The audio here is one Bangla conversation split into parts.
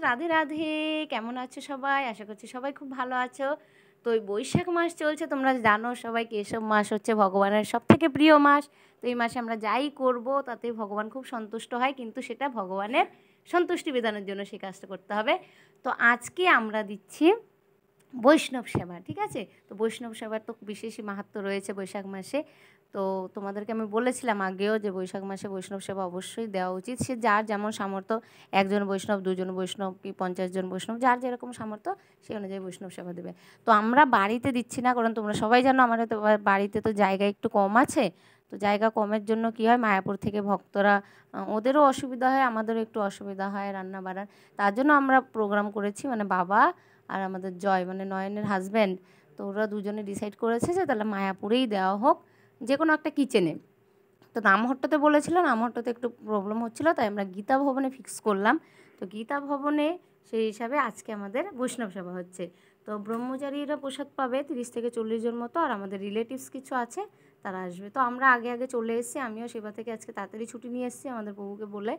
রাধে রাধে। কেমন আছো সবাই? আশা করছি সবাই খুব ভালো আছো। তো এই বৈশাখ মাস চলছে, তোমরা জানো সবাই কেশব মাস হচ্ছে ভগবানের সবথেকে প্রিয় মাস। তো এই মাসে আমরা যাই করব তাতে ভগবান খুব সন্তুষ্ট হয়, কিন্তু সেটা ভগবানের সন্তুষ্টি বিধানের জন্য সেই কাজটা করতে হবে। তো আজকে আমরা দিচ্ছি বৈষ্ণব সেবা, ঠিক আছে? তো বৈষ্ণব সেবার তো বিশেষই মাহাত্ম্য রয়েছে বৈশাখ মাসে। তো তোমাদেরকে আমি বলেছিলাম আগেও যে বৈশাখ মাসে বৈষ্ণব সেবা অবশ্যই দেওয়া উচিত। সে যার যেমন সামর্থ্য, একজন বৈষ্ণব, দুজন বৈষ্ণব, কি 50 জন বৈষ্ণব, যার যেরকম সামর্থ্য সেই অনুযায়ী বৈষ্ণব সেবা দেবে। তো আমরা বাড়িতে দিচ্ছি না, কারণ তোমরা সবাই জানো আমাদের তো বাড়িতে তো জায়গা একটু কম আছে। তো জায়গা কমের জন্য কি হয়, মায়াপুর থেকে ভক্তরা, ওদেরও অসুবিধা হয়, আমাদেরও একটু অসুবিধা হয় রান্না বাড়ার। তার জন্য আমরা প্রোগ্রাম করেছি, মানে বাবা আর আমাদের জয়, মানে নয়নের হাজব্যান্ড, তো ওরা দুজনে ডিসাইড করেছে যে তাহলে মায়াপুরেই দেওয়া হোক, যে কোনো একটা কিচেনে। তো নামহট্টতে বলেছিল, নামহট্টতে একটু প্রবলেম হচ্ছিলো, তাই আমরা গীতা ভবনে ফিক্স করলাম। তো গীতা ভবনে সেই হিসাবে আজকে আমাদের বৈষ্ণব সেবা হচ্ছে। তো ব্রহ্মচারীরা প্রসাদ পাবে 30 থেকে 40 জন মতো, আর আমাদের রিলেটিভস কিছু আছে তারা আসবে। তো আমরা আগে আগে চলে এসেছি, আমিও সেবা থেকে আজকে তাড়াতাড়ি ছুটি নিয়ে এসেছি আমাদের প্রভুকে বলে।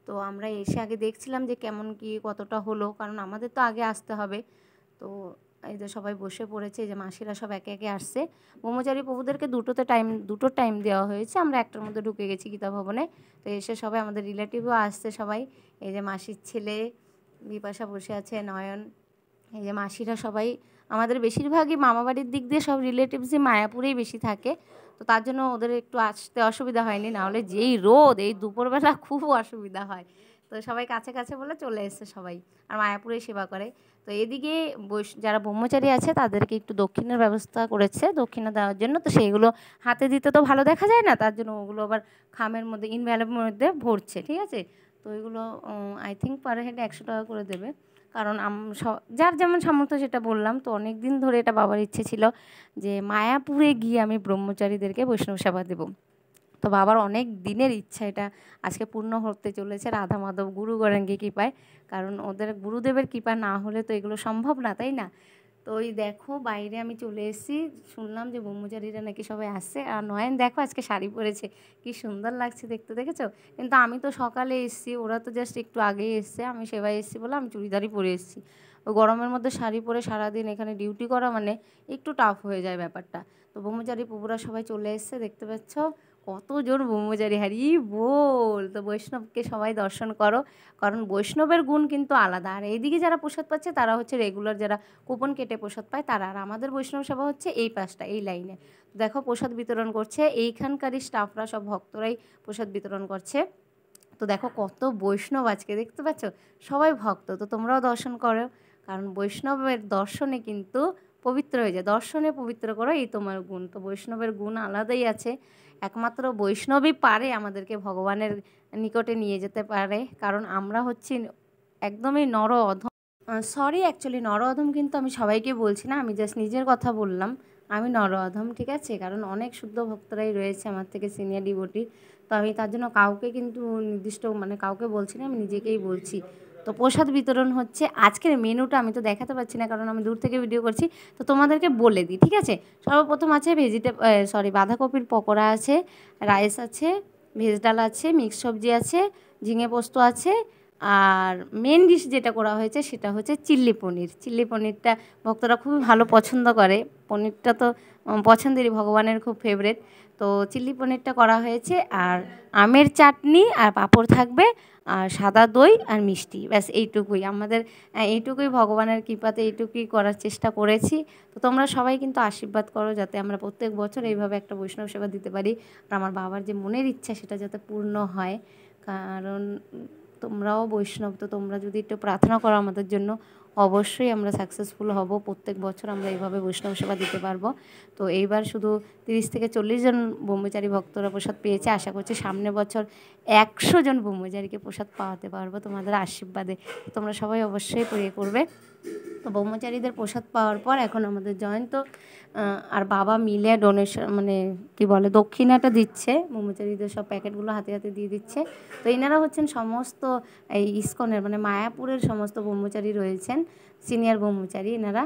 তো আমরা এসে আগে দেখছিলাম যে কেমন কি কতটা হলো, কারণ আমাদের তো আগে আসতে হবে। তো এই যে সবাই বসে পড়েছে, এই যে মাসিরা সব একে একে আসছে। ব্রহ্মচারী প্রভুদেরকে দুটোর টাইম দেওয়া হয়েছে, আমরা একটার মধ্যে ঢুকে গেছি গীতা ভবনে। তো এসে সবাই আমাদের রিলেটিভও আসছে সবাই। এই যে মাসির ছেলে বিপাশা বসে আছে, নয়ন, এই যে মাসিরা সবাই। আমাদের বেশিরভাগই মামাবাড়ির দিক দিয়ে সব রিলেটিভসই মায়াপুরেই বেশি থাকে। তো তার জন্য ওদের একটু আসতে অসুবিধা হয়নি, নাহলে যেই রোদ এই দুপুরবেলা খুব অসুবিধা হয়। তো সবাই কাছে কাছে বলে চলে এসছে সবাই, আর মায়াপুরেই সেবা করে। তো এদিকে যারা ব্রহ্মচারী আছে তাদেরকে একটু দক্ষিণের ব্যবস্থা করেছে, দক্ষিণা দেওয়ার জন্য। তো সেইগুলো হাতে দিতে তো ভালো দেখা যায় না, তার জন্য ওগুলো আবার খামের মধ্যে ইনভ্যালের মধ্যে ভরছে, ঠিক আছে? তো ওইগুলো আই থিঙ্ক পার হেড 100 টাকা করে দেবে, কারণ যার যেমন সামর্থ্য সেটা বললাম। তো অনেক দিন ধরে এটা বাবার ইচ্ছে ছিল যে মায়াপুরে গিয়ে আমি ব্রহ্মচারীদেরকে বৈষ্ণব সেবা দেবো। তো বাবার অনেক দিনের ইচ্ছা এটা আজকে পূর্ণ হতে চলেছে, রাধা মাধব গুরু গৌরাঙ্গী কৃপায়। কারণ ওদের গুরুদেবের কৃপা না হলে তো এগুলো সম্ভব না, তাই না? তো ওই দেখো বাইরে আমি চলে এসেছি, শুনলাম যে ব্রহ্মচারীরা নাকি সবাই আসছে। আর নয়ন দেখো আজকে শাড়ি পরেছে, কি সুন্দর লাগছে দেখতে, দেখেছো? কিন্তু আমি তো সকালে এসেছি, ওরা তো জাস্ট একটু আগেই এসছে। আমি সেবাই এসেছি বলে আমি চুড়িদারই পরে এসেছি। ওই গরমের মধ্যে শাড়ি পরে সারাদিন এখানে ডিউটি করা মানে একটু টাফ হয়ে যায় ব্যাপারটা। তো ব্রহ্মচারী প্রভুরা সবাই চলে এসছে, দেখতে পাচ্ছ কতজন ব্রহ্মচারী, হারি বল। তো বৈষ্ণবকে সবাই দর্শন করো, কারণ বৈষ্ণবের গুণ কিন্তু আলাদা। আর এইদিকে যারা প্রসাদ পাচ্ছে তারা হচ্ছে রেগুলার, যারা কুপন কেটে প্রসাদ পায় তারা। আর আমাদের বৈষ্ণব সেবা হচ্ছে এই পাশটা, এই লাইনে। দেখো প্রসাদ বিতরণ করছে এইখানকারই স্টাফরা, সব ভক্তরাই প্রসাদ বিতরণ করছে। তো দেখো কত বৈষ্ণব আজকে, দেখতে পাচ্ছ সবাই ভক্ত। তো তোমরাও দর্শন করো, কারণ বৈষ্ণবের দর্শনে কিন্তু পবিত্র হয়ে যায়। দর্শনে পবিত্র করো, এই তোমার গুণ। তো বৈষ্ণবের গুণ আলাদাই আছে, একমাত্র বৈষ্ণবই পারে আমাদেরকে ভগবানের নিকটে নিয়ে যেতে পারে। কারণ আমরা হচ্ছি একদমই নর অধম। সরি, অ্যাকচুয়ালি নর অধম কিন্তু আমি সবাইকে বলছি না, আমি জাস্ট নিজের কথা বললাম। আমি নর অধম, ঠিক আছে? কারণ অনেক শুদ্ধ ভক্তরাই রয়েছে আমার থেকে সিনিয়র ডিভোটি। তো আমি তার জন্য কাউকে কিন্তু নির্দিষ্ট মানে কাউকে বলছি না, আমি নিজেকেই বলছি। তো প্রসাদ বিতরণ হচ্ছে। আজকের মেনুটা আমি তো দেখাতে পারছি না, কারণ আমি দূর থেকে ভিডিও করছি। তো তোমাদেরকে বলে দিই, ঠিক আছে? সর্বপ্রথম আছে বাঁধাকপির পকোড়া আছে, রাইস আছে, ভেজ ডাল আছে, মিক্স সবজি আছে, ঝিঙে পোস্ত আছে। আর মেন ডিশ যেটা করা হয়েছে সেটা হচ্ছে চিল্লি পনির। চিল্লি পনিরটা ভক্তরা খুবই ভালো পছন্দ করে, পনিরটা তো পছন্দেরই, ভগবানের খুব ফেভারেট। তো চিল্লি পনিরটা করা হয়েছে, আর আমের চাটনি আর পাঁপড় থাকবে, আর সাদা দই আর মিষ্টি, ব্যাস এইটুকুই আমাদের। এইটুকুই ভগবানের কৃপাতে এইটুকুই করার চেষ্টা করেছি। তো তোমরা সবাই কিন্তু আশীর্বাদ করো যাতে আমরা প্রত্যেক বছর এইভাবে একটা বৈষ্ণব সেবা দিতে পারি, আর আমার বাবার যে মনের ইচ্ছা সেটা যাতে পূর্ণ হয়। কারণ তোমরাও বৈষ্ণব, তো তোমরা যদি একটু প্রার্থনা করো আমাদের জন্য, অবশ্যই আমরা সাকসেসফুল হব। প্রত্যেক বছর আমরা এইভাবে বৈষ্ণব সেবা দিতে পারবো। তো এইবার শুধু 30 থেকে 40 জন ব্রহ্মচারী ভক্তরা প্রসাদ পেয়েছে, আশা করছি সামনের বছর 100 জন ব্রহ্মচারীকে প্রসাদ পাওয়াতে পারবো তোমাদের আশীর্বাদে। তোমরা সবাই অবশ্যই প্রে করবে। তো ব্রহ্মচারীদের প্রসাদ পাওয়ার পর এখন আমাদের জয়ন্ত আর বাবা মিলে ডোনেশন, মানে কি বলে, দক্ষিণাটা দিচ্ছে ব্রহ্মচারীদের, সব প্যাকেটগুলো হাতে হাতে দিয়ে দিচ্ছে। তো এনারা হচ্ছেন সমস্ত এই ইস্কনের, মানে মায়াপুরের সমস্ত ব্রহ্মচারী রয়েছেন, সিনিয়র ব্রহ্মচারী এনারা।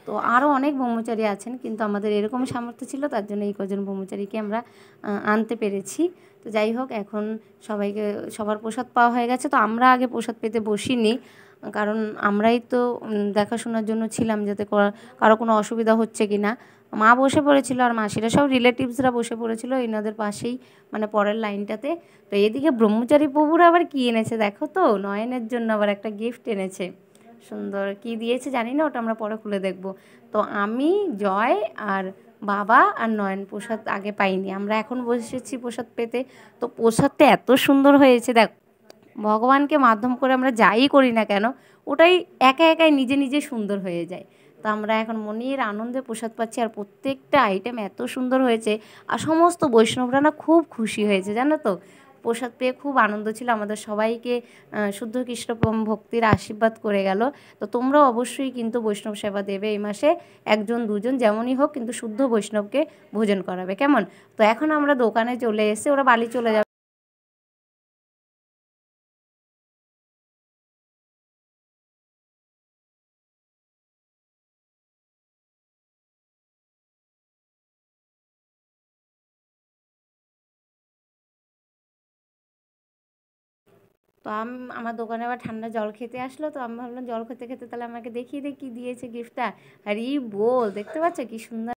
তো আরও অনেক ব্রহ্মচারী আছেন, কিন্তু আমাদের এরকম সামর্থ্য ছিল, তার জন্য এই কজন ব্রহ্মচারীকে আমরা আনতে পেরেছি। তো যাই হোক, এখন সবাইকে সবার প্রসাদ পাওয়া হয়ে গেছে। তো আমরা আগে প্রসাদ পেতে বসিনি, কারণ আমরাই তো দেখাশোনার জন্য ছিলাম, যাতে কারো কোনো অসুবিধা হচ্ছে কি না। মা বসে পড়েছিল আর মাসিরা সব রিলেটিভসরা বসে পড়েছিল এনাদের পাশেই, মানে পরের লাইনটাতে। তো এদিকে ব্রহ্মচারী প্রভুরা আবার কী এনেছে দেখো তো, নয়নের জন্য আবার একটা গিফট এনেছে। সুন্দর কী দিয়েছে জানি না, ওটা আমরা পরে খুলে দেখব। তো আমি, জয় আর বাবা আর নয়ন প্রসাদ আগে পাইনি, আমরা এখন বসেছি প্রসাদ পেতে। তো প্রসাদটা এত সুন্দর হয়েছে দেখ, ভগবানকে মাধ্যম করে আমরা যাই করি না কেন, ওটাই একা একাই নিজে নিজে সুন্দর হয়ে যায়। তো আমরা এখন মনের আনন্দে প্রসাদ পাচ্ছি, আর প্রত্যেকটা আইটেম এত সুন্দর হয়েছে। আর সমস্ত বৈষ্ণবরা না খুব খুশি হয়েছে জানো তো, প্রসাদ পেয়ে খুব আনন্দ ছিল। আমাদের সবাইকে শুদ্ধ কৃষ্ণ ভক্তির আশীর্বাদ করে গেল। তো তোমরাও অবশ্যই কিন্তু বৈষ্ণব সেবা দেবে এই মাসে, একজন দুজন যেমনই হোক, কিন্তু শুদ্ধ বৈষ্ণবকে ভোজন করাবে, কেমন? তো এখন আমরা দোকানে চলে এসে, ওরা বাড়ি চলে যাবে। তো আমার দোকানে আবার ঠান্ডা জল খেতে আসলো, তো আমি ভাবলাম জল খেতে খেতে তাহলে আমাকে দেখিয়ে দিই কী দিয়েছে গিফটটা। আর ই বল, দেখতে পাচ্ছ কি সুন্দর